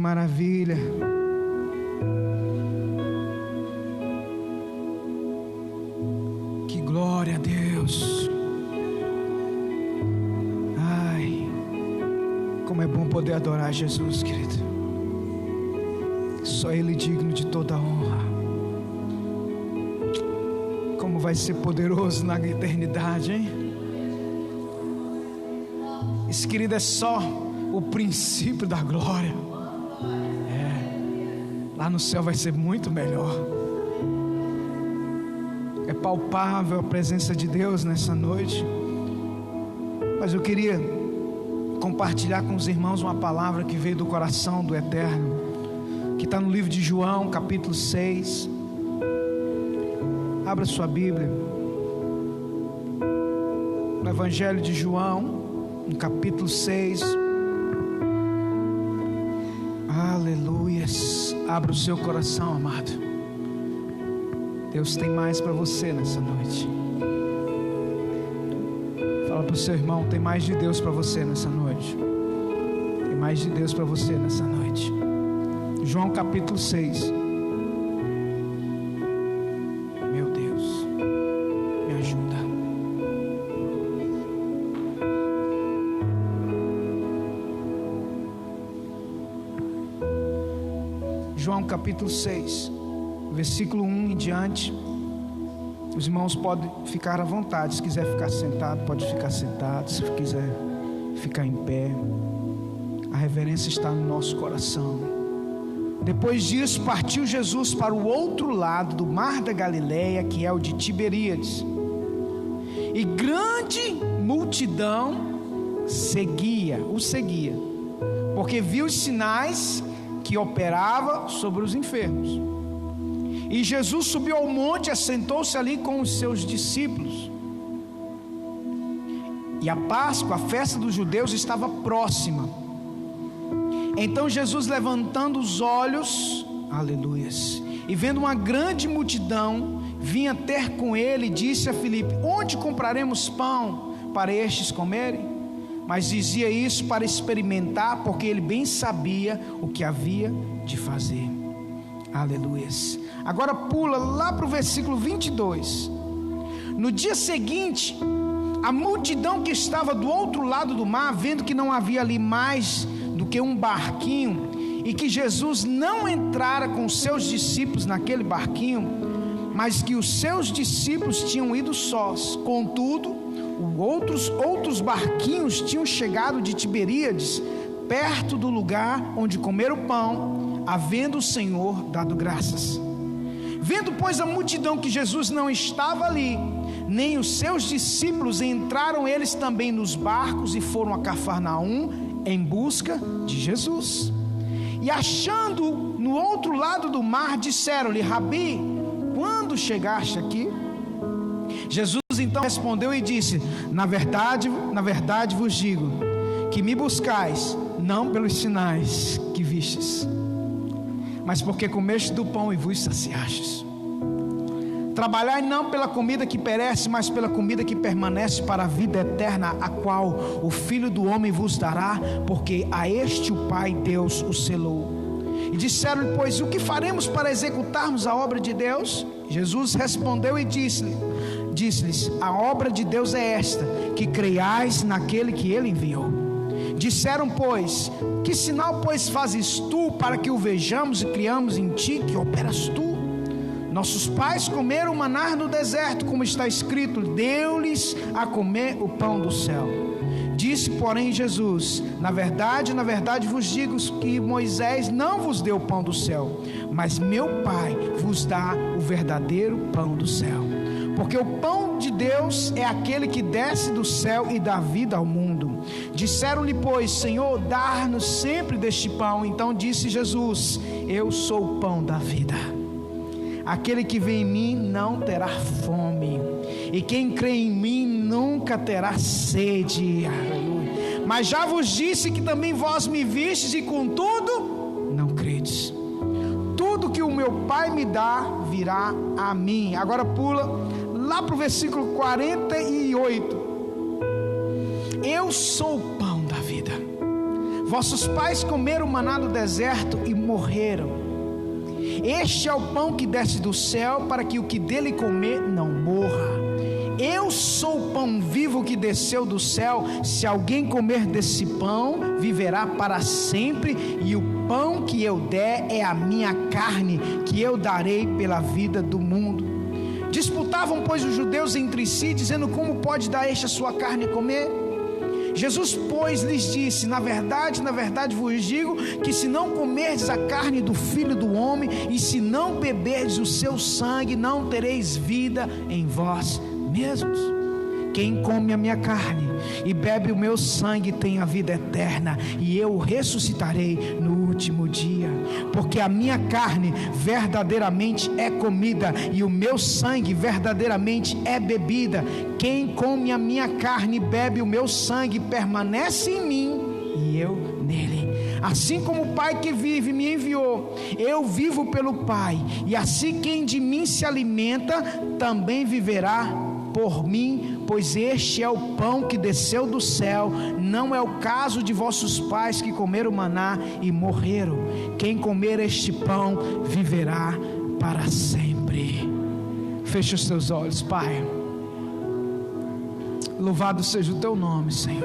Maravilha. Que glória a Deus. Ai, como é bom poder adorar Jesus, querido. Só Ele digno de toda a honra. Como vai ser poderoso na eternidade, hein? Isso, querido, é só o princípio da glória. Lá no céu vai ser muito melhor. É palpável a presença de Deus nessa noite. Mas eu queria compartilhar com os irmãos uma palavra que veio do coração do Eterno, que está no livro de João, capítulo 6. Abra sua Bíblia. No Evangelho de João, no capítulo 6. Aleluias. Abra o seu coração, amado. Deus tem mais para você nessa noite. Fala para o seu irmão: tem mais de Deus para você nessa noite. Tem mais de Deus para você nessa noite. João capítulo 6. Meu Deus, me ajuda. João capítulo 6, versículo 1 em diante. Os irmãos podem ficar à vontade. Se quiser ficar sentado, pode ficar sentado. Se quiser ficar em pé. A reverência está no nosso coração. Depois disso, partiu Jesus para o outro lado do mar da Galileia, que é o de Tiberíades. E grande multidão o seguia, porque viu os sinais que operava sobre os enfermos. E Jesus subiu ao monte e assentou-se ali com os seus discípulos. E a Páscoa, a festa dos judeus, estava próxima. Então Jesus, levantando os olhos, aleluias, e vendo uma grande multidão, vinha ter com ele, disse a Filipe: onde compraremos pão para estes comerem? Mas dizia isso para experimentar, porque ele bem sabia o que havia de fazer. Aleluias. Agora pula lá para o versículo 22. No dia seguinte, a multidão que estava do outro lado do mar, vendo que não havia ali mais do que um barquinho, e que Jesus não entrara com seus discípulos naquele barquinho, mas que os seus discípulos tinham ido sós. Contudo, outros barquinhos tinham chegado de Tiberíades, perto do lugar onde comeram o pão, havendo o Senhor dado graças. Vendo, pois, a multidão que Jesus não estava ali, nem os seus discípulos, entraram eles também nos barcos e foram a Cafarnaum em busca de Jesus. E achando no outro lado do mar, disseram-lhe: Rabi, quando chegaste aqui? Jesus então respondeu e disse: na verdade vos digo, que me buscais, não pelos sinais que vistes, mas porque comeste do pão e vos saciastes. Trabalhai não pela comida que perece, mas pela comida que permanece para a vida eterna, a qual o Filho do Homem vos dará, porque a este o Pai Deus o selou. E disseram-lhe, pois, o que faremos para executarmos a obra de Deus? Jesus respondeu e disse-lhes: a obra de Deus é esta, que creiais naquele que ele enviou. Disseram, pois, que sinal, pois, fazes tu para que o vejamos e criamos em ti que operas tu? Nossos pais comeram maná no deserto, como está escrito: deu-lhes a comer o pão do céu. Disse, porém, Jesus: na verdade vos digo que Moisés não vos deu o pão do céu, mas meu Pai vos dá o verdadeiro pão do céu. Porque o pão de Deus é aquele que desce do céu e dá vida ao mundo. Disseram-lhe, pois, Senhor, dá-nos sempre deste pão. Então disse Jesus: eu sou o pão da vida. Aquele que vem em mim não terá fome, e quem crê em mim nunca terá sede. Aleluia. Mas já vos disse que também vós me vistes, e contudo não credes. Tudo que o meu Pai me dá virá a mim. Agora pula lá para o versículo 48. Eu sou o pão da vida. Vossos pais comeram maná no deserto e morreram. Este é o pão que desce do céu, para que o que dele comer não morra. Eu sou o pão vivo que desceu do céu. Se alguém comer desse pão, viverá para sempre. E o pão que eu der é a minha carne, que eu darei pela vida do mundo. Disputavam, pois, os judeus entre si, dizendo: como pode dar este a sua carne a comer? Jesus, pois, lhes disse: na verdade vos digo, que se não comerdes a carne do Filho do Homem, e se não beberdes o seu sangue, não tereis vida em vós mesmos. Quem come a minha carne e bebe o meu sangue tem a vida eterna, e eu o ressuscitarei no último dia. Porque a minha carne verdadeiramente é comida, e o meu sangue verdadeiramente é bebida. Quem come a minha carne e bebe o meu sangue permanece em mim e eu nele. Assim como o Pai que vive me enviou, eu vivo pelo Pai, e assim quem de mim se alimenta também viverá por mim, pois este é o pão que desceu do céu. Não é o caso de vossos pais que comeram maná e morreram. Quem comer este pão viverá para sempre. Feche os teus olhos, Pai. Louvado seja o teu nome, Senhor.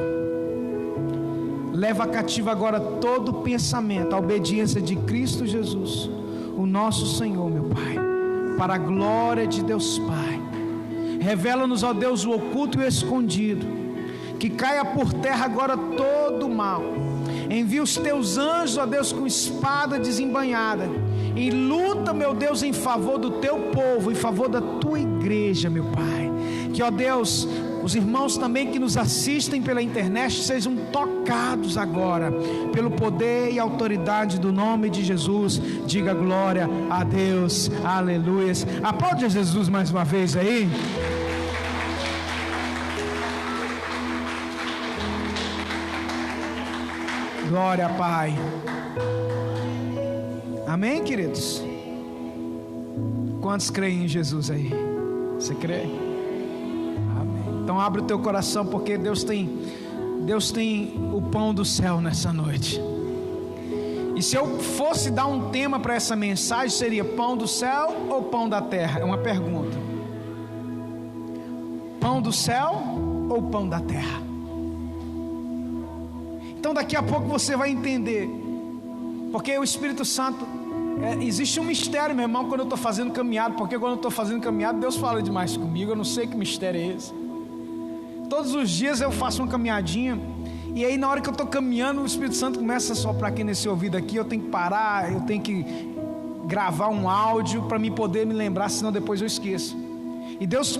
Leva cativo agora todo pensamento à obediência de Cristo Jesus, o nosso Senhor, meu Pai, para a glória de Deus Pai. Revela-nos, ó Deus, o oculto e o escondido, que caia por terra agora todo o mal. Envia os teus anjos, ó Deus, com espada desembainhada, e luta, meu Deus, em favor do teu povo, em favor da tua igreja, meu Pai. Que, ó Deus, os irmãos também que nos assistem pela internet sejam tocados agora pelo poder e autoridade do nome de Jesus. Diga glória a Deus, aleluia. Aplaude a Jesus mais uma vez aí. Glória, Pai. Amém, queridos? Quantos creem em Jesus aí? Você crê? Amém. Então abre o teu coração, porque Deus tem o pão do céu nessa noite. E se eu fosse dar um tema para essa mensagem, seria pão do céu ou pão da terra? É uma pergunta. Pão do céu ou pão da terra? Então daqui a pouco você vai entender, porque o Espírito Santo, existe um mistério, meu irmão, quando eu estou fazendo caminhada. Porque quando eu estou fazendo caminhada, Deus fala demais comigo. Eu não sei que mistério é esse. Todos os dias eu faço uma caminhadinha, e aí na hora que eu estou caminhando, o Espírito Santo começa a soprar aqui nesse ouvido aqui. Eu tenho que parar, eu tenho que gravar um áudio para me poder me lembrar, senão depois eu esqueço. E Deus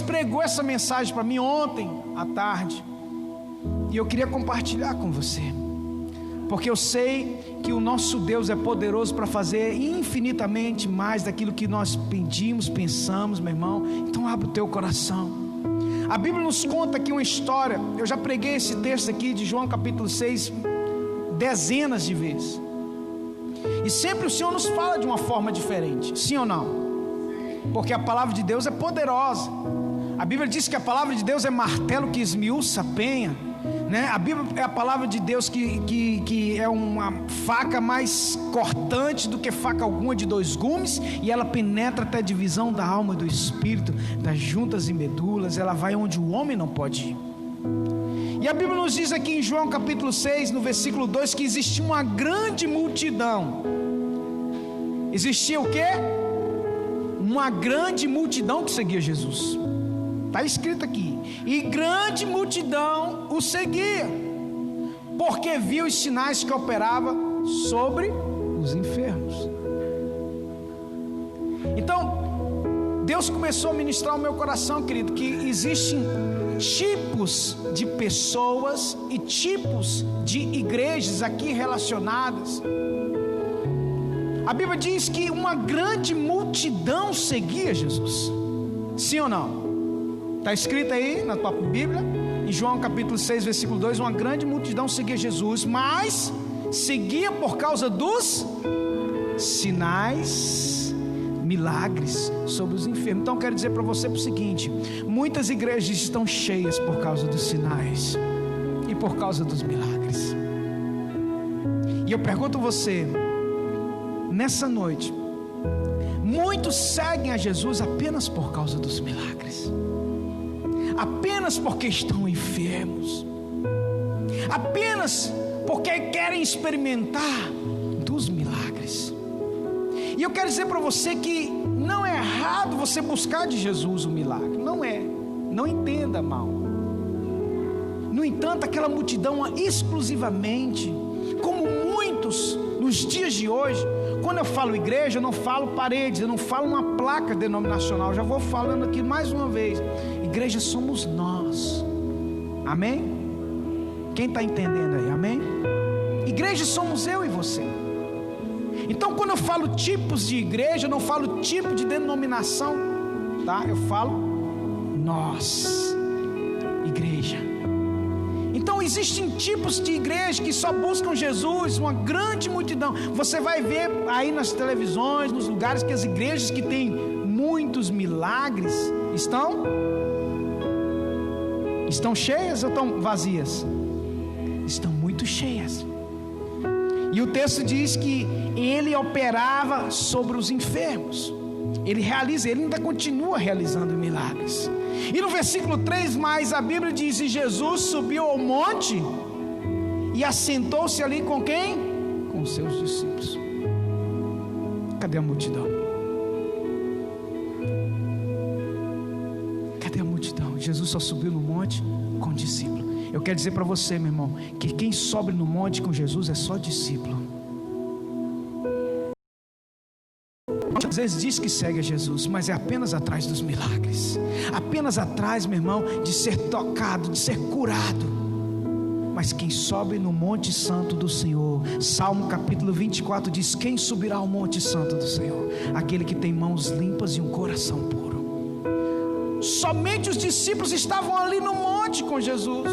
pregou essa mensagem para mim ontem à tarde, e eu queria compartilhar com você, porque eu sei que o nosso Deus é poderoso para fazer infinitamente mais daquilo que nós pedimos, pensamos, meu irmão. Então abre o teu coração. A Bíblia nos conta aqui uma história. Eu já preguei esse texto aqui de João capítulo 6 dezenas de vezes, e sempre o Senhor nos fala de uma forma diferente, sim ou não? Porque a palavra de Deus é poderosa. A Bíblia diz que a palavra de Deus é martelo que esmiuça a penha, né? A Bíblia é a palavra de Deus que é uma faca mais cortante do que faca alguma de dois gumes, e ela penetra até a divisão da alma e do espírito, das juntas e medulas. Ela vai onde o homem não pode ir. E a Bíblia nos diz aqui em João capítulo 6, no versículo 2, que existia uma grande multidão. Existia o quê? Uma grande multidão que seguia Jesus. Está escrito aqui: e grande multidão o seguia, porque viu os sinais que operava sobre os enfermos. Então Deus começou a ministrar ao meu coração, querido, que existem tipos de pessoas e tipos de igrejas aqui relacionadas. A Bíblia diz que uma grande multidão seguia Jesus, sim ou não? Está escrito aí na tua Bíblia, em João capítulo 6, versículo 2, uma grande multidão seguia Jesus, mas seguia por causa dos sinais, milagres sobre os enfermos. Então quero dizer para você o seguinte: muitas igrejas estão cheias por causa dos sinais e por causa dos milagres. eu pergunto a você, nessa noite, muitos seguem a Jesus apenas por causa dos milagres, apenas porque estão enfermos, apenas porque querem experimentar dos milagres. E eu quero dizer para você que não é errado você buscar de Jesus o milagre, não é, não entenda mal. No entanto, aquela multidão exclusivamente, como muitos nos dias de hoje, quando eu falo igreja, eu não falo paredes, eu não falo uma placa denominacional, eu já vou falando aqui mais uma vez, igreja somos nós, amém? Quem está entendendo aí, amém? Igreja somos eu e você. Então quando eu falo tipos de igreja, eu não falo tipo de denominação, tá? Eu falo nós, igreja. Então existem tipos de igreja que só buscam Jesus, uma grande multidão. Você vai ver aí nas televisões, nos lugares, que as igrejas que têm muitos milagres estão cheias ou estão vazias? Estão muito cheias. E o texto diz que ele operava sobre os enfermos. Ele ainda continua realizando milagres. E no versículo 3 mais, a Bíblia diz: e Jesus subiu ao monte e assentou-se ali com quem? Com os seus discípulos. Cadê a multidão? Cadê a multidão? Jesus só subiu no monte com o discípulo. Eu quero dizer para você, meu irmão, que quem sobe no monte com Jesus é só discípulo. Às vezes diz que segue a Jesus, mas é apenas atrás dos milagres, apenas atrás, meu irmão, de ser tocado, de ser curado. Mas quem sobe no monte santo do Senhor, Salmo capítulo 24 diz: quem subirá ao monte santo do Senhor? Aquele que tem mãos limpas e um coração puro. Somente os discípulos estavam ali no monte com Jesus.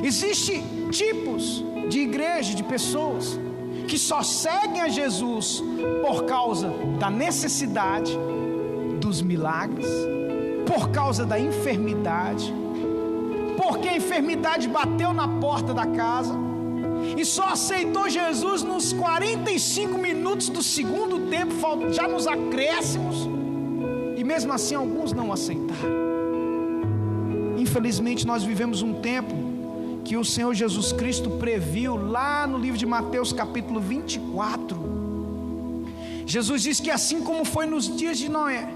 Existem tipos de igreja, de pessoas que só seguem a Jesus por causa da necessidade, dos milagres, por causa da enfermidade, porque a enfermidade bateu na porta da casa e só aceitou Jesus nos 45 minutos do segundo tempo, já nos acréscimos, e mesmo assim alguns não aceitaram. Infelizmente nós vivemos um tempo que o Senhor Jesus Cristo previu lá no livro de Mateus capítulo 24. Jesus disse que assim como foi nos dias de Noé,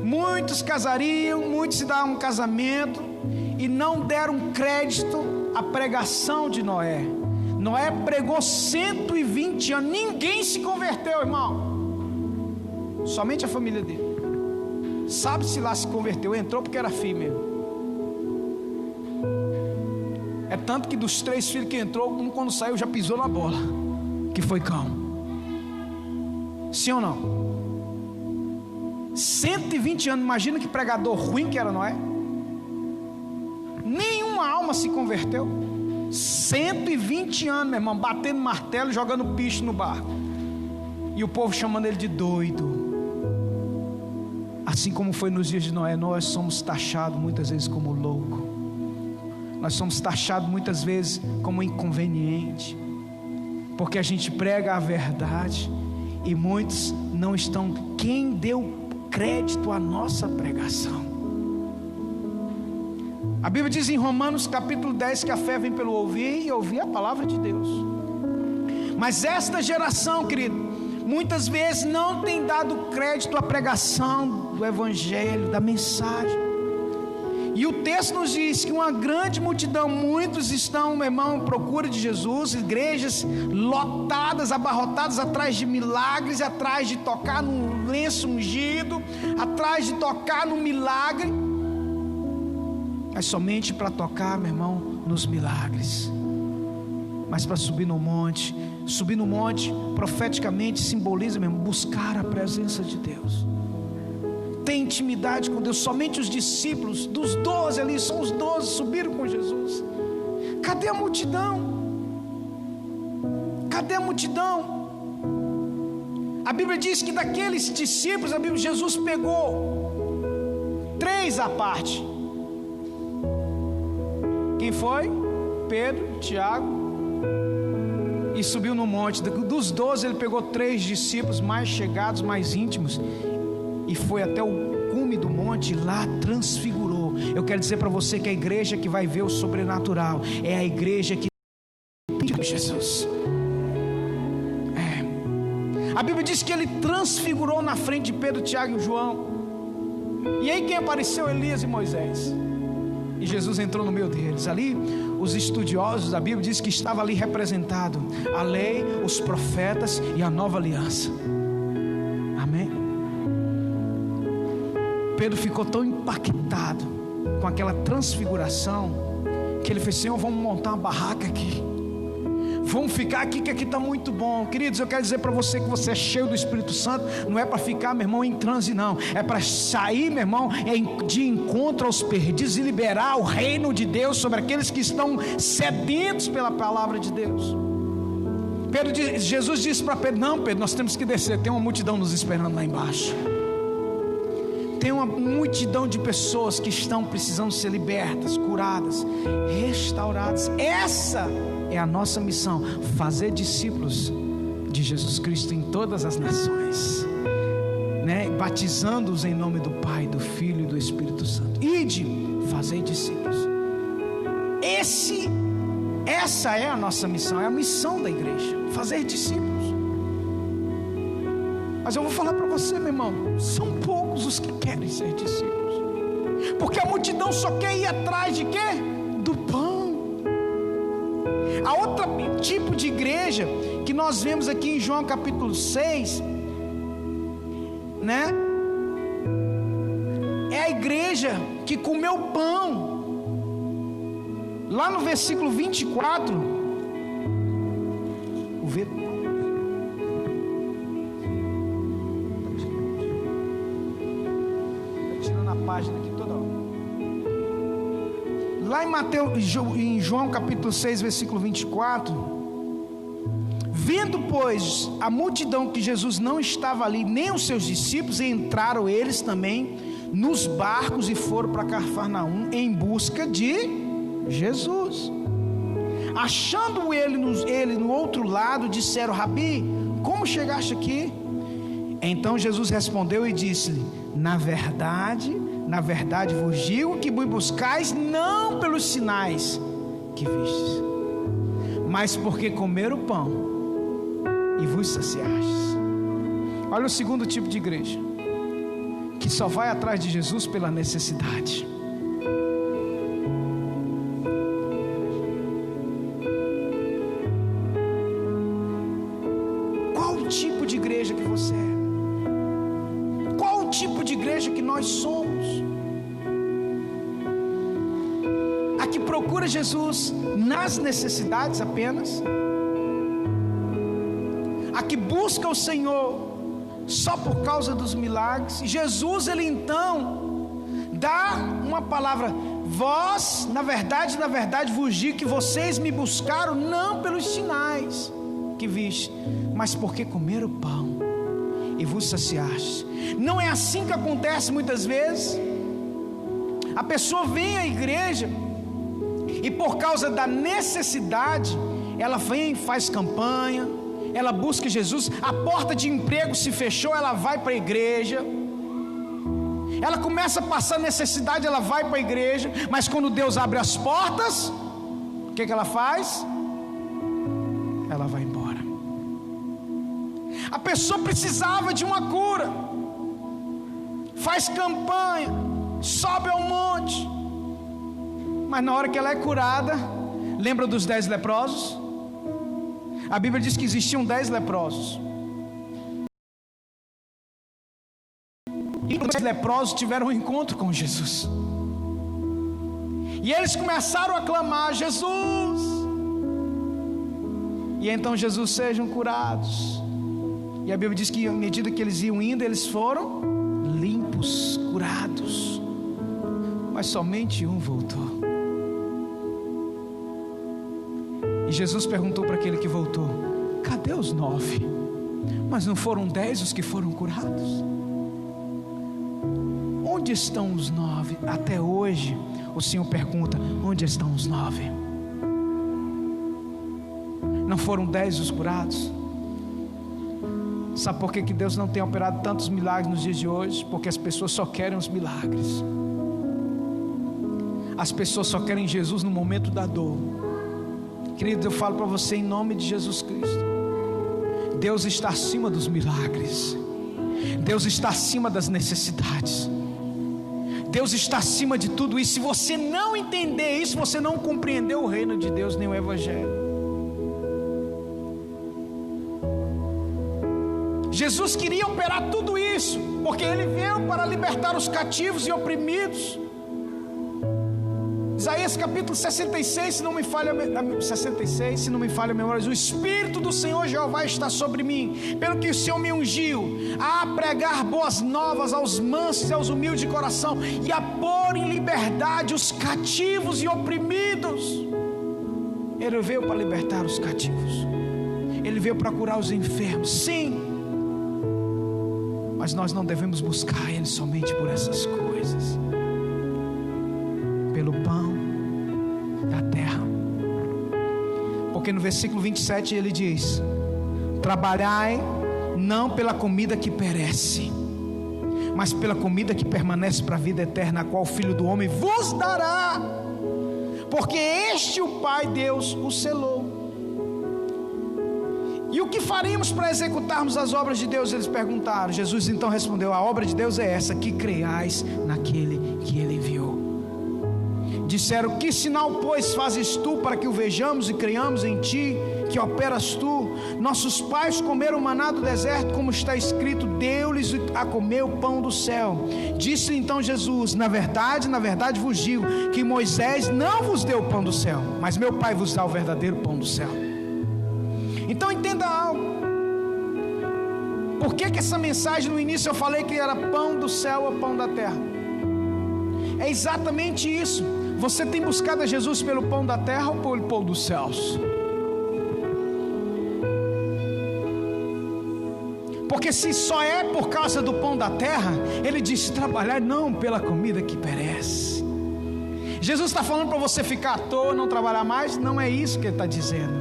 muitos casariam, muitos se davam um casamento e não deram crédito à pregação de Noé. Noé pregou 120 anos, ninguém se converteu, irmão, somente a família dele. Sabe-se lá se converteu, entrou porque era filho mesmo. É tanto que dos 3 filhos que entrou, um quando saiu já pisou na bola, que foi Cão. Sim ou não? 120 anos, imagina que pregador ruim que era Noé. Nenhuma alma se converteu. 120 anos, meu irmão, batendo martelo, jogando picho no barco, e o povo chamando ele de doido. Assim como foi nos dias de Noé, nós somos taxados muitas vezes como louco. Nós somos taxados muitas vezes como inconveniente, porque a gente prega a verdade e muitos não estão. Quem deu crédito à nossa pregação? A Bíblia diz em Romanos capítulo 10 que a fé vem pelo ouvir e ouvir a palavra de Deus. Mas esta geração, querido, muitas vezes não tem dado crédito à pregação do evangelho, da mensagem. E o texto nos diz que uma grande multidão, muitos estão, meu irmão, em procura de Jesus, igrejas lotadas, abarrotadas atrás de milagres, atrás de tocar no lenço ungido, atrás de tocar no milagre, mas somente para tocar, meu irmão, nos milagres. Mas para subir no monte profeticamente simboliza mesmo buscar a presença de Deus, ter intimidade com Deus. Somente os discípulos, dos 12 ali, são os 12, subiram com Jesus. Cadê a multidão? Cadê a multidão? A Bíblia diz que daqueles discípulos, Jesus pegou 3 à parte. Quem foi? Pedro, Tiago e subiu no monte. Dos 12 ele pegou 3 discípulos mais chegados, mais íntimos, e foi até o cume do monte, e lá transfigurou. Eu quero dizer para você que a igreja que vai ver o sobrenatural é a igreja que tem Jesus. A Bíblia diz que ele transfigurou na frente de Pedro, Tiago e João. E aí quem apareceu? Elias e Moisés. E Jesus entrou no meio deles. Ali os estudiosos da Bíblia dizem que estava ali representado a lei, os profetas e a nova aliança. Amém? Pedro ficou tão impactado com aquela transfiguração que ele fez: Senhor, vamos montar uma barraca aqui, vamos ficar aqui, que aqui está muito bom. Queridos, eu quero dizer para você que você é cheio do Espírito Santo. Não é para ficar, meu irmão, em transe, não. É para sair, meu irmão, de encontro aos perdidos e liberar o reino de Deus sobre aqueles que estão sedentos pela palavra de Deus. Jesus disse para Pedro: não, Pedro, nós temos que descer, tem uma multidão nos esperando lá embaixo. Tem uma multidão de pessoas que estão precisando ser libertas, curadas, restauradas. Essa é a nossa missão: fazer discípulos de Jesus Cristo em todas as nações, né? Batizando-os em nome do Pai, do Filho e do Espírito Santo. Ide, fazer discípulos. Essa é a nossa missão, é a missão da igreja: fazer discípulos. Mas eu vou falar para você, meu irmão, são poucos os que querem ser discípulos, porque a multidão só quer ir atrás de quê? Do pão. A outra tipo de igreja que nós vemos aqui em João capítulo 6, né? É a igreja que comeu pão. Lá no versículo 24, tirando a página aqui toda hora. Lá em João capítulo 6, versículo 24, vendo pois a multidão que Jesus não estava ali, nem os seus discípulos, entraram eles também nos barcos e foram para Cafarnaum em busca de Jesus. Achando ele no outro lado, disseram: Rabi, como chegaste aqui? Então Jesus respondeu e disse-lhe: na verdade vos digo que me buscais não pelos sinais que vistes, mas porque comeram o pão e vos saciastes. Olha o segundo tipo de igreja, que só vai atrás de Jesus pela necessidade. Qual o tipo de igreja que você é? Qual o tipo de igreja que nós somos? A que procura Jesus nas necessidades apenas? A que busca o Senhor só por causa dos milagres? Jesus, ele então dá uma palavra: vós, na verdade vos digo que vocês me buscaram não pelos sinais que viste, mas porque comeram o pão e vos saciaste. Não é assim que acontece muitas vezes? A pessoa vem à igreja e por causa da necessidade, ela vem, faz campanha, ela busca Jesus. A porta de emprego se fechou, ela vai para a igreja. Ela começa a passar necessidade, ela vai para a igreja. Mas quando Deus abre as portas, o que ela faz? Ela vai embora. A pessoa precisava de uma cura, faz campanha, sobe ao monte, mas na hora que ela é curada, lembra dos 10 leprosos? A Bíblia diz que existiam 10 leprosos, e os 10 leprosos tiveram um encontro com Jesus, e eles começaram a clamar: Jesus! E então: Jesus, sejam curados. E a Bíblia diz que à medida que eles iam indo, eles foram limpos, curados. Mas somente um voltou. E Jesus perguntou para aquele que voltou: cadê os 9? Mas não foram 10 os que foram curados? Onde estão os 9? Até hoje o Senhor pergunta: onde estão os 9? Não foram 10 os curados? Sabe por que Deus não tem operado tantos milagres nos dias de hoje? Porque as pessoas só querem os milagres. As pessoas só querem Jesus no momento da dor. Querido, eu falo para você em nome de Jesus Cristo, Deus está acima dos milagres. Deus está acima das necessidades. Deus está acima de tudo isso. Se você não entender isso, você não compreendeu o reino de Deus, nem o Evangelho. Jesus queria operar tudo isso, porque Ele veio para libertar os cativos e oprimidos. Isaías capítulo 66, se não me falha a memória, o Espírito do Senhor Jeová está sobre mim, pelo que o Senhor me ungiu, a pregar boas novas aos mansos e aos humildes de coração, e a pôr em liberdade os cativos e oprimidos. Ele veio para libertar os cativos, Ele veio para curar os enfermos, sim, mas nós não devemos buscar Ele somente por essas coisas, pelo pão da terra, porque no versículo 27 ele diz: trabalhai não pela comida que perece, mas pela comida que permanece para a vida eterna, a qual o Filho do Homem vos dará, porque este o Pai Deus o selou. E o que faremos para executarmos as obras de Deus? Eles perguntaram. Jesus então respondeu: a obra de Deus é essa, que creiais naquele que Ele enviou. Disseram: que sinal, pois, fazes tu para que o vejamos e creiamos em ti, que operas tu? Nossos pais comeram maná do deserto, como está escrito: deu-lhes a comer o pão do céu. Disse então Jesus: na verdade vos digo, que Moisés não vos deu o pão do céu, mas meu Pai vos dá o verdadeiro pão do céu. Então entenda algo. Por que essa mensagem no início eu falei que era pão do céu ou pão da terra? É exatamente isso. Você tem buscado a Jesus pelo pão da terra ou pelo pão dos céus? Porque se só é por causa do pão da terra, Ele disse: trabalhar não pela comida que perece. Jesus está falando para você ficar à toa, não trabalhar mais? Não é isso que Ele está dizendo.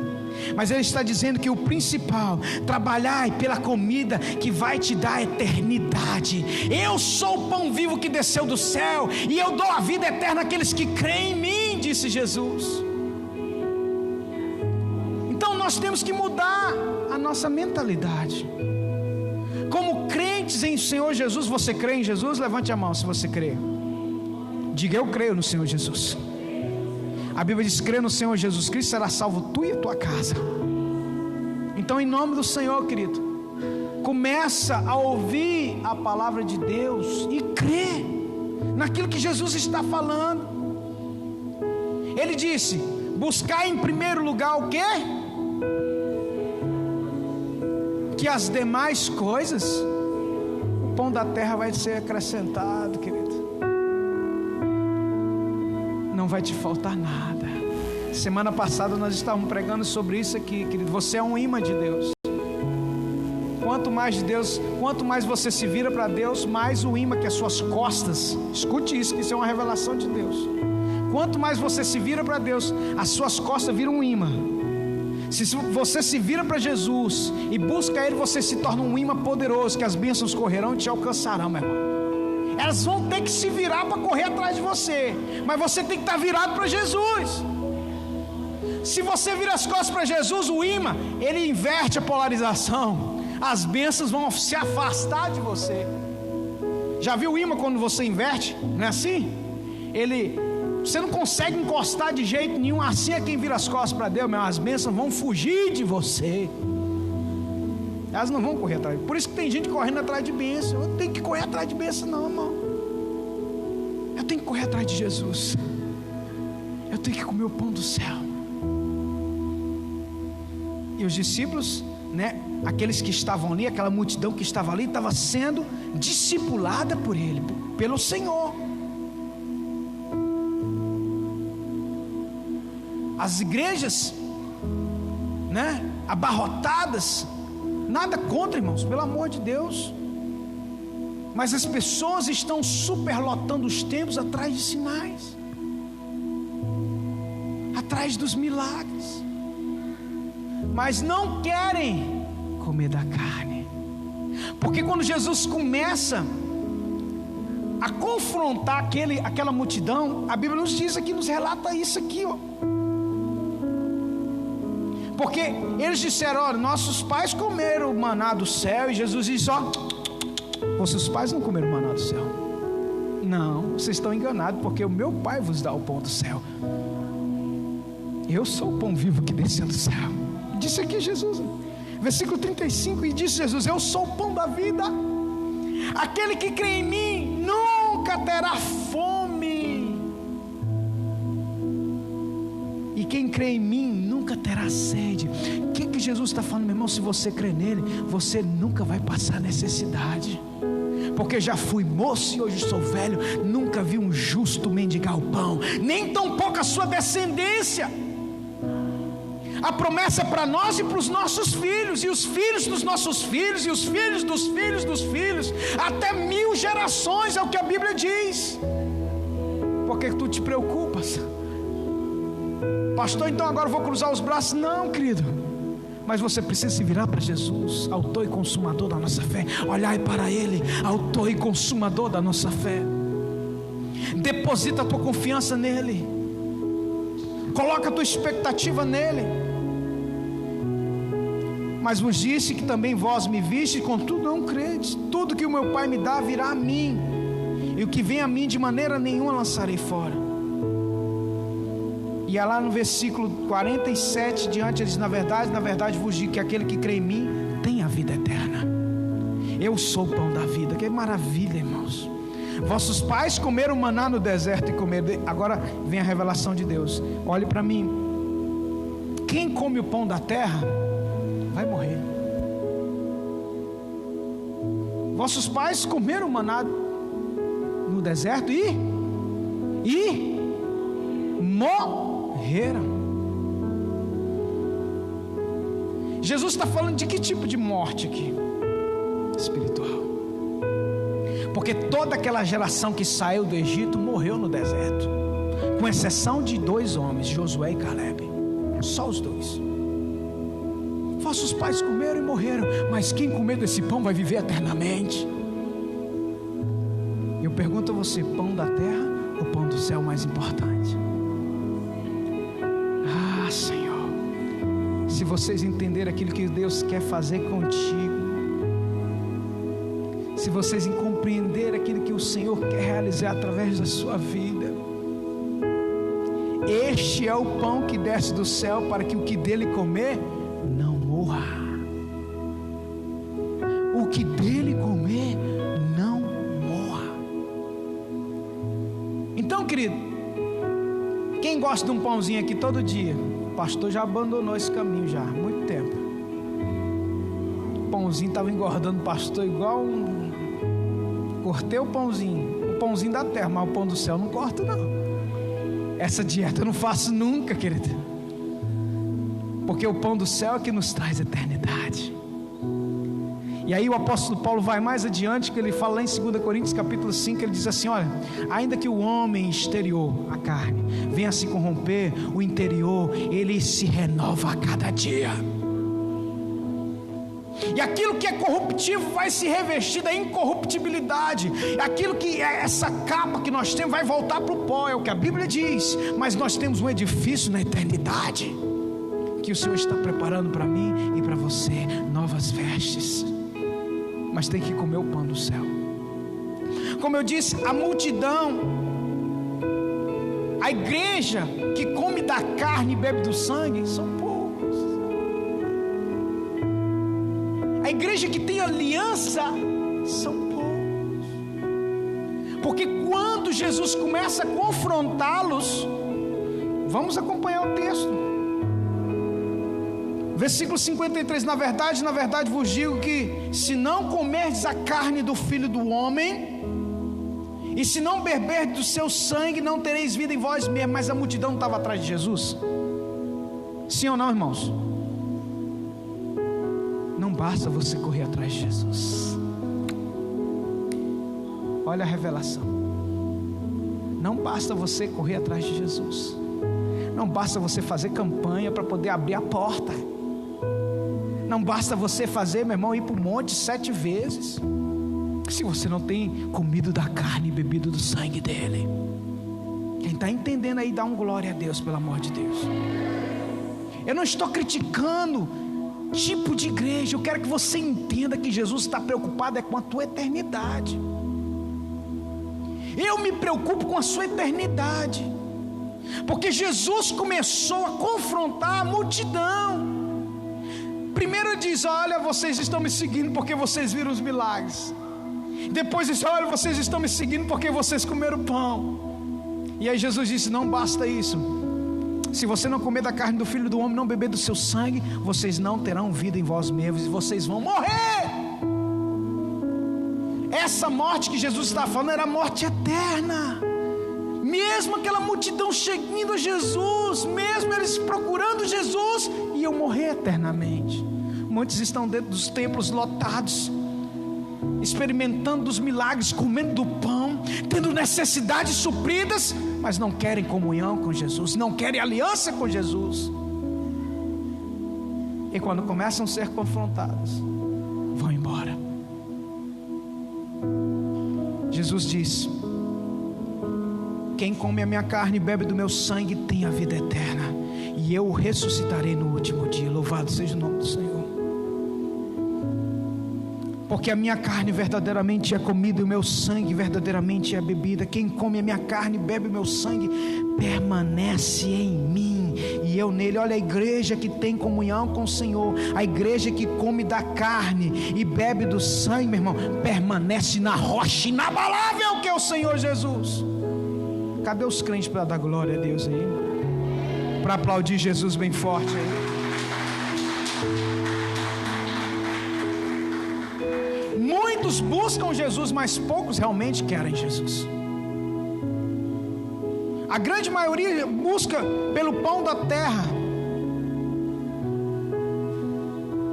Mas Ele está dizendo que o principal: trabalhai pela comida que vai te dar a eternidade. Eu sou o pão vivo que desceu do céu, e eu dou a vida eterna àqueles que creem em mim, disse Jesus. Então nós temos que mudar a nossa mentalidade. Como crentes em Senhor Jesus. Você crê em Jesus? Levante a mão se você crê. Diga: eu creio no Senhor Jesus. A Bíblia diz: crê no Senhor Jesus Cristo, será salvo tu e a tua casa. Então, em nome do Senhor, querido, começa a ouvir a palavra de Deus e crê naquilo que Jesus está falando. Ele disse: buscar em primeiro lugar o quê? Que as demais coisas, o pão da terra vai ser acrescentado, querido. Não vai te faltar nada. Semana passada nós estávamos pregando sobre isso aqui, querido. Você é um imã de Deus. Quanto mais de Deus, quanto mais você se vira para Deus, mais o imã que as suas costas. Escute isso, que isso é uma revelação de Deus. Quanto mais você se vira para Deus, as suas costas viram um imã. Se você se vira para Jesus e busca Ele, você se torna um imã poderoso, que as bênçãos correrão e te alcançarão, meu irmão. Elas vão ter que se virar para correr atrás de você, mas você tem que estar virado para Jesus. Se você vira as costas para Jesus, o imã, ele inverte a polarização. As bênçãos vão se afastar de você. Já viu o imã quando você inverte? Não é assim? Você não consegue encostar de jeito nenhum. Assim é quem vira as costas para Deus, meu. As bênçãos vão fugir de você. Elas não vão correr atrás. Por isso que tem gente correndo atrás de bênção. Eu não tenho que correr atrás de bênção, não, irmão. Eu tenho que correr atrás de Jesus. Eu tenho que comer o pão do céu. E os discípulos, né, aqueles que estavam ali, aquela multidão que estava ali, estava sendo discipulada por Ele, pelo Senhor. As igrejas, né, abarrotadas. Nada contra, irmãos, pelo amor de Deus. Mas as pessoas estão superlotando os templos atrás de sinais, atrás dos milagres. mas não querem comer da carne. Porque quando Jesus começa a confrontar aquela multidão, a Bíblia nos diz aqui, nos relata isso aqui, ó. Porque eles disseram: olha, nossos pais comeram o maná do céu. E Jesus diz: ó, vossos pais não comeram o maná do céu. Não, vocês estão enganados, porque o meu Pai vos dá o pão do céu. Eu sou o pão vivo que desceu do céu. Disse aqui Jesus, versículo 35, e disse Jesus: eu sou o pão da vida. Aquele que crê em mim nunca terá fome, e quem crê em mim nunca terá sede. O que Jesus está falando, meu irmão? Se você crê nele, você nunca vai passar necessidade. Porque já fui moço e hoje sou velho, nunca vi um justo mendigar o pão, nem tampouco a sua descendência. A promessa é para nós e para os nossos filhos, e os filhos dos nossos filhos, e os filhos dos filhos dos filhos, até 1000 gerações, é o que a Bíblia diz. Por que tu te preocupas? Pastor, então agora eu vou cruzar os braços? Não, querido, mas você precisa se virar para Jesus, autor e consumador da nossa fé. Olhai para Ele, autor e consumador da nossa fé. Deposita a tua confiança nele, coloca a tua expectativa nele. Mas vos disse que também vós me viste, contudo não credes. Tudo que o meu Pai me dá virá a mim, e o que vem a mim de maneira nenhuma lançarei fora. E é lá no versículo 47 diante, ele diz: na verdade vos digo que aquele que crê em mim tem a vida eterna. Eu sou o pão da vida. Que maravilha, irmãos. Vossos pais comeram maná no deserto e comeram. Agora vem a revelação de Deus. Olhe para mim. Quem come o pão da terra vai morrer. Vossos pais comeram maná no deserto e morreram. Jesus está falando de que tipo de morte aqui? Espiritual. Porque toda aquela geração que saiu do Egito morreu no deserto, com exceção de 2 homens, Josué e Caleb. Só os 2. Vossos pais comeram e morreram, mas quem comer desse pão vai viver eternamente. Eu pergunto a você: pão da terra ou pão do céu mais importante? Ah, Senhor, se vocês entenderem aquilo que Deus quer fazer contigo, se vocês compreenderem aquilo que o Senhor quer realizar através da sua vida, este é o pão que desce do céu, para que o que dele comer não morra. O que dele comer não morra. Então, querido, quem gosta de um pãozinho aqui todo dia? O pastor já abandonou esse caminho já há muito tempo. O pãozinho estava engordando o pastor igual Cortei o pãozinho da terra, mas o pão do céu não corto não. Essa dieta eu não faço nunca, querido, porque o pão do céu é que nos traz eternidade. E aí o apóstolo Paulo vai mais adiante, que ele fala lá em 2 Coríntios capítulo 5, ele diz assim: olha, ainda que o homem exterior, a carne, venha se corromper, o interior, ele se renova a cada dia. E aquilo que é corruptível vai se revestir da incorruptibilidade. Aquilo que é essa capa que nós temos vai voltar para o pó, é o que a Bíblia diz. Mas nós temos um edifício na eternidade, que o Senhor está preparando para mim e para você, novas vestes. Mas tem que comer o pão do céu. Como eu disse, a multidão, a igreja que come da carne e bebe do sangue, são poucos. A igreja que tem aliança, são poucos. Porque quando Jesus começa a confrontá-los, vamos acompanhar o texto. Versículo 53, na verdade vos digo que se não comerdes a carne do Filho do Homem, e se não beberdes do seu sangue, não tereis vida em vós mesmos. Mas a multidão estava atrás de Jesus? Sim ou não, irmãos? Não basta você correr atrás de Jesus. Olha a revelação. Não basta você correr atrás de Jesus. Não basta você fazer campanha para poder abrir a porta. Não basta você fazer, meu irmão, ir para o monte 7 vezes, se você não tem comido da carne e bebido do sangue dele. Quem está entendendo aí, dá um glória a Deus, pelo amor de Deus. Eu não estou criticando tipo de igreja, eu quero que você entenda que Jesus está preocupado com a tua eternidade. Eu me preocupo com a sua eternidade, porque Jesus começou a confrontar a multidão. Primeiro ele diz: olha, vocês estão me seguindo porque vocês viram os milagres. Depois diz: olha, vocês estão me seguindo porque vocês comeram pão. E aí Jesus disse: não basta isso, se você não comer da carne do Filho do Homem, não beber do seu sangue, vocês não terão vida em vós mesmos, e vocês vão morrer. Essa morte que Jesus estava falando era a morte eterna. Mesmo aquela multidão chegando a Jesus, mesmo eles procurando Jesus, iam morrer eternamente. Muitos estão dentro dos templos lotados, experimentando dos milagres, comendo do pão, tendo necessidades supridas, mas não querem comunhão com Jesus, não querem aliança com Jesus. E quando começam a ser confrontados, vão embora. Jesus diz: quem come a minha carne e bebe do meu sangue tem a vida eterna, e eu o ressuscitarei no último dia. Louvado seja o nome do Senhor. Porque a minha carne verdadeiramente é comida e o meu sangue verdadeiramente é bebida. Quem come a minha carne e bebe o meu sangue permanece em mim e eu nele. Olha, a igreja que tem comunhão com o Senhor, a igreja que come da carne e bebe do sangue, meu irmão, permanece na rocha inabalável que é o Senhor Jesus. Cadê os crentes para dar glória a Deus aí? Para aplaudir Jesus bem forte aí. Muitos buscam Jesus, mas poucos realmente querem Jesus. A grande maioria busca pelo pão da terra.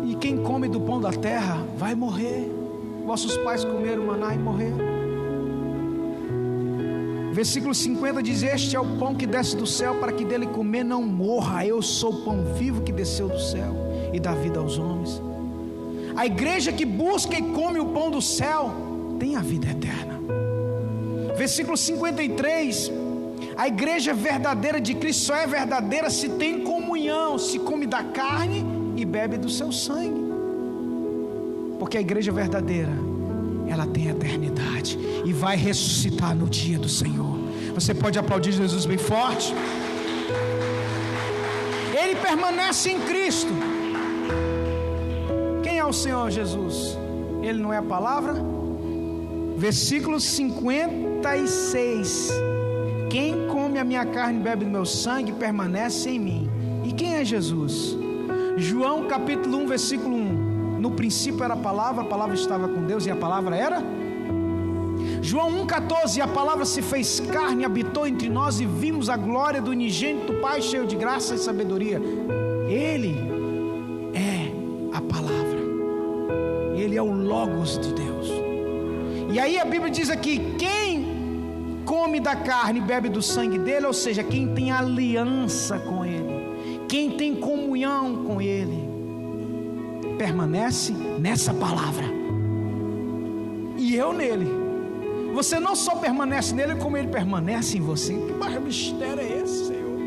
E quem come do pão da terra vai morrer. Vossos pais comeram maná e morreram. Versículo 50 diz: este é o pão que desce do céu, para que dele comer não morra. Eu sou o pão vivo que desceu do céu e dá vida aos homens. A igreja que busca e come o pão do céu tem a vida eterna. Versículo 53: a igreja verdadeira de Cristo só é verdadeira se tem comunhão, se come da carne e bebe do seu sangue. Porque a igreja verdadeira, ela tem eternidade e vai ressuscitar no dia do Senhor. Você pode aplaudir Jesus bem forte? Ele permanece em Cristo. Quem é o Senhor Jesus? Ele não é a palavra? Versículo 56: quem come a minha carne e bebe do meu sangue permanece em mim. E quem é Jesus? João capítulo 1 versículo 1: no princípio era a palavra estava com Deus e a palavra era? João 1,14: a palavra se fez carne, habitou entre nós e vimos a glória do unigênito Pai, cheio de graça e sabedoria. Ele é a palavra, Ele é o Logos de Deus. E aí a Bíblia diz aqui: quem come da carne e bebe do sangue dele, ou seja, quem tem aliança com ele, quem tem comunhão com ele, permanece nessa palavra e eu nele. Você não só permanece nele, como ele permanece em você. Que mistério é esse, Senhor?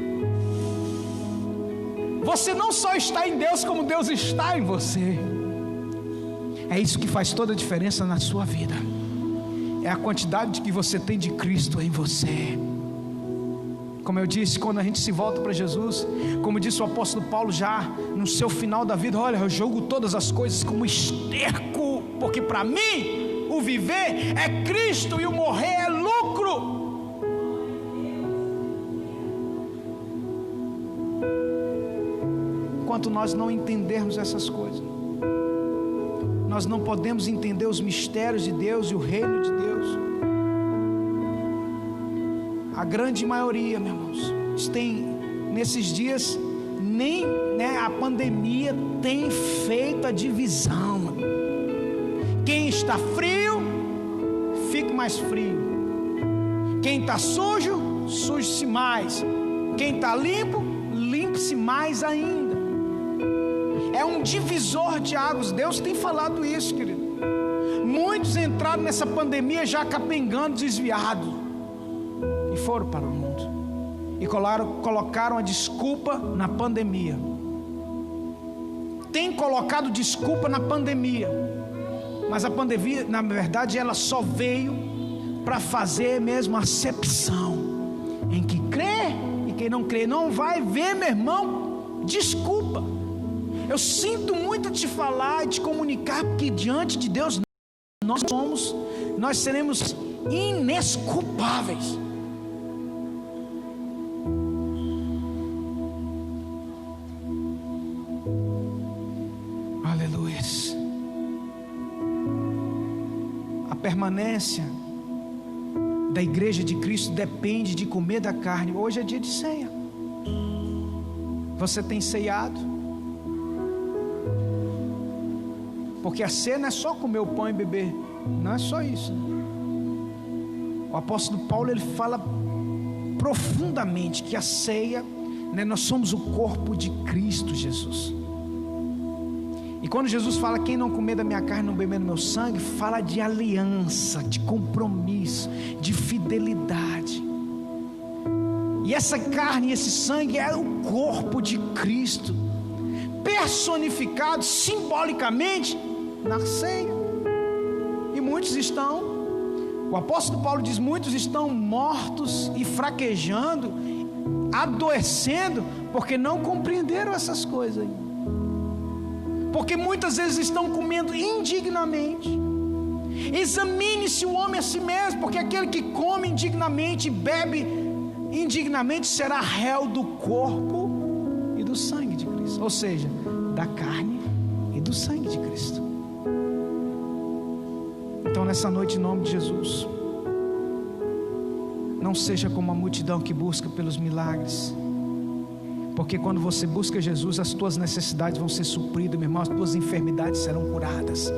Você não só está em Deus, como Deus está em você. É isso que faz toda a diferença na sua vida. É a quantidade que você tem de Cristo em você. Como eu disse, quando a gente se volta para Jesus, como disse o apóstolo Paulo já no seu final da vida: olha, eu julgo todas as coisas como esterco, porque para mim o viver é Cristo e o morrer é lucro. Enquanto nós não entendermos essas coisas, nós não podemos entender os mistérios de Deus e o reino de Deus. A grande maioria, meus irmãos, tem nesses dias, nem a pandemia tem feito a divisão. Quem está frio, fique mais frio. Quem está sujo, suje-se mais. Quem está limpo, limpe-se mais ainda. é um divisor de águas. Deus tem falado isso, querido. Muitos entraram nessa pandemia já capengando, desviados, e foram para o mundo e colocaram a desculpa na pandemia. Tem colocado desculpa na pandemia, mas a pandemia, na verdade, ela só veio para fazer mesmo acepção em que crê e quem não crê não vai ver, meu irmão. Desculpa. Eu sinto muito te falar e te comunicar, porque diante de Deus nós seremos inesculpáveis. Aleluia. A permanência da igreja de Cristo depende de comer da carne. Hoje é dia de ceia. Você tem ceiado? Porque a ceia não é só comer o pão e beber. Não é só isso. O apóstolo Paulo, ele fala profundamente que a ceia, né, nós somos o corpo de Cristo Jesus. E quando Jesus fala, quem não comer da minha carne, não beber do meu sangue, fala de aliança, de compromisso, de fidelidade. E essa carne, esse sangue é o corpo de Cristo, personificado simbolicamente na ceia. E muitos estão, o apóstolo Paulo diz, muitos estão mortos e fraquejando, adoecendo, porque não compreenderam essas coisas aí. Porque muitas vezes estão comendo indignamente. Examine-se o homem a si mesmo, porque aquele que come indignamente e bebe indignamente será réu do corpo e do sangue de Cristo, ou seja, da carne e do sangue de Cristo. Então nessa noite, em nome de Jesus, não seja como a multidão que busca pelos milagres, porque quando você busca Jesus, as tuas necessidades vão ser supridas, meu irmão, as tuas enfermidades serão curadas.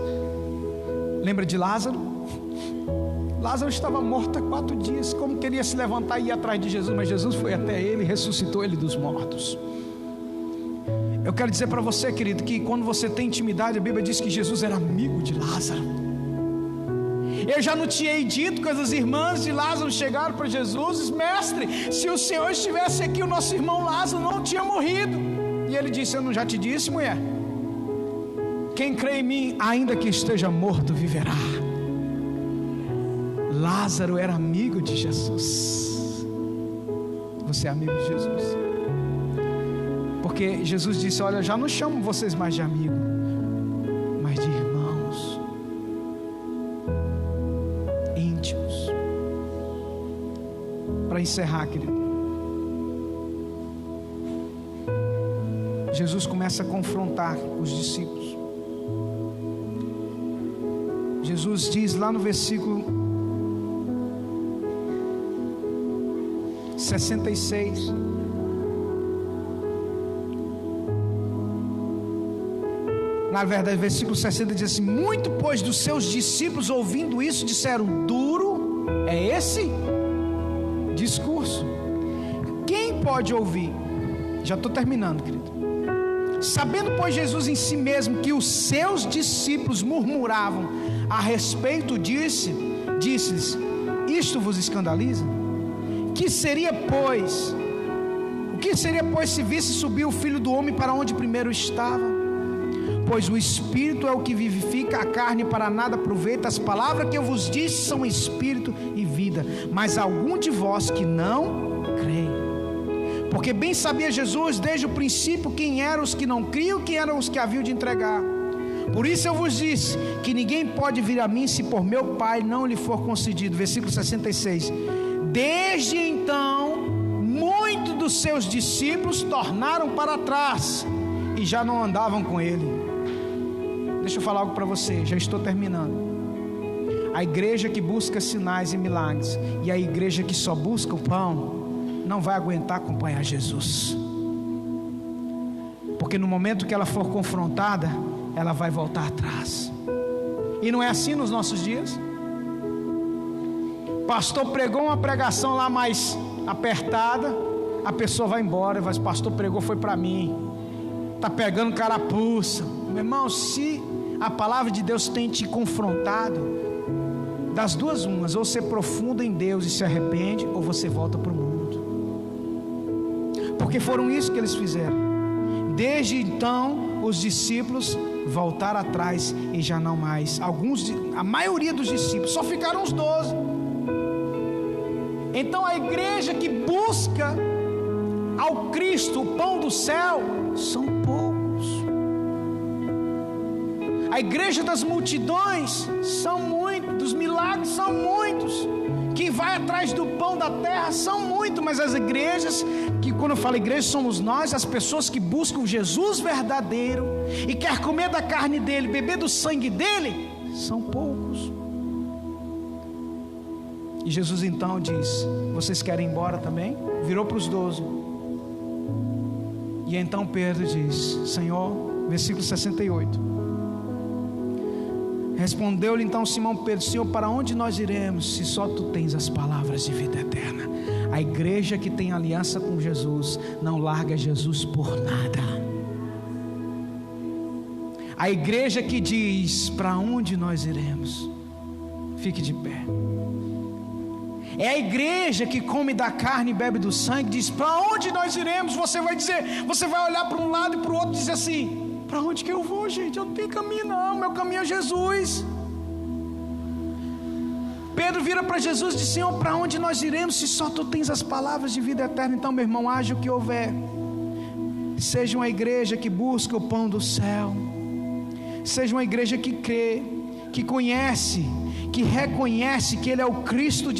Lembra de Lázaro? Lázaro estava morto há 4 dias, como queria se levantar e ir atrás de Jesus, mas Jesus foi até ele e ressuscitou ele dos mortos. Eu quero dizer para você, querido, que quando você tem intimidade, a Bíblia diz que Jesus era amigo de Lázaro. Eu já não tinha dito quando as irmãs de Lázaro chegaram para Jesus, disse, mestre, se o Senhor estivesse aqui, o nosso irmão Lázaro não tinha morrido. E ele disse, eu não já te disse, mulher? Quem crê em mim, ainda que esteja morto, viverá. Lázaro era amigo de Jesus. Você é amigo de Jesus? Porque Jesus disse, olha, eu já não chamo vocês mais de amigo, mas de irmãos íntimos. Para encerrar, querido, Jesus começa a confrontar os discípulos. Jesus diz lá no versículo 66, na verdade, versículo 60 diz assim, muito pois dos seus discípulos ouvindo isso, disseram, duro é esse discurso, quem pode ouvir? Já estou terminando, querido. Sabendo pois Jesus em si mesmo que os seus discípulos murmuravam a respeito disse-lhes, isto vos escandaliza? O que seria pois se visse subir o Filho do Homem para onde primeiro estava? Pois o Espírito é o que vivifica, a carne para nada aproveita. As palavras que eu vos disse são Espírito e vida, mas algum de vós que não crê. Porque bem sabia Jesus desde o princípio quem eram os que não criam, quem eram os que haviam de entregar. Por isso eu vos disse que ninguém pode vir a mim se por meu Pai não lhe for concedido. Versículo 66. Desde então, muitos dos seus discípulos tornaram para trás e já não andavam com ele. Deixa eu falar algo para você, já estou terminando. A igreja que busca sinais e milagres e a igreja que só busca o pão não vai aguentar acompanhar Jesus, porque no momento que ela for confrontada, ela vai voltar atrás. E não é assim nos nossos dias? Pastor pregou uma pregação lá mais apertada, a pessoa vai embora, mas pastor pregou foi para mim. está pegando carapuça. Meu irmão, se a palavra de Deus tem te confrontado, das duas umas, ou você aprofunda em Deus e se arrepende, ou você volta para o mundo. Porque foram isso que eles fizeram. Desde então, os discípulos voltaram atrás e já não mais. A maioria dos discípulos, só ficaram os 12. Então a igreja que busca ao Cristo, o pão do céu, são poucos. A igreja das multidões são muitos, dos milagres são muitos, que vai atrás do pão da terra são muitos, mas as igrejas, que quando eu falo igreja somos nós, as pessoas que buscam Jesus verdadeiro e quer comer da carne dele, beber do sangue dele, são poucos. E Jesus então diz: vocês querem ir embora também? Virou para os 12. E então Pedro diz: Senhor, versículo 68, respondeu-lhe então Simão Pedro: Senhor, para onde nós iremos, se só tu tens as palavras de vida eterna? A igreja que tem aliança com Jesus não larga Jesus por nada. A igreja que diz: para onde nós iremos? Fique de pé. É a igreja que come da carne e bebe do sangue, diz: para onde nós iremos? Você vai dizer, você vai olhar para um lado e para o outro e dizer assim: para onde que eu vou, gente? Eu não tenho caminho não, meu caminho é Jesus. Pedro vira para Jesus e diz: Senhor, para onde nós iremos, se só tu tens as palavras de vida eterna? Então, meu irmão, haja o que houver, seja uma igreja que busca o pão do céu, seja uma igreja que crê, que conhece, que reconhece que Ele é o Cristo de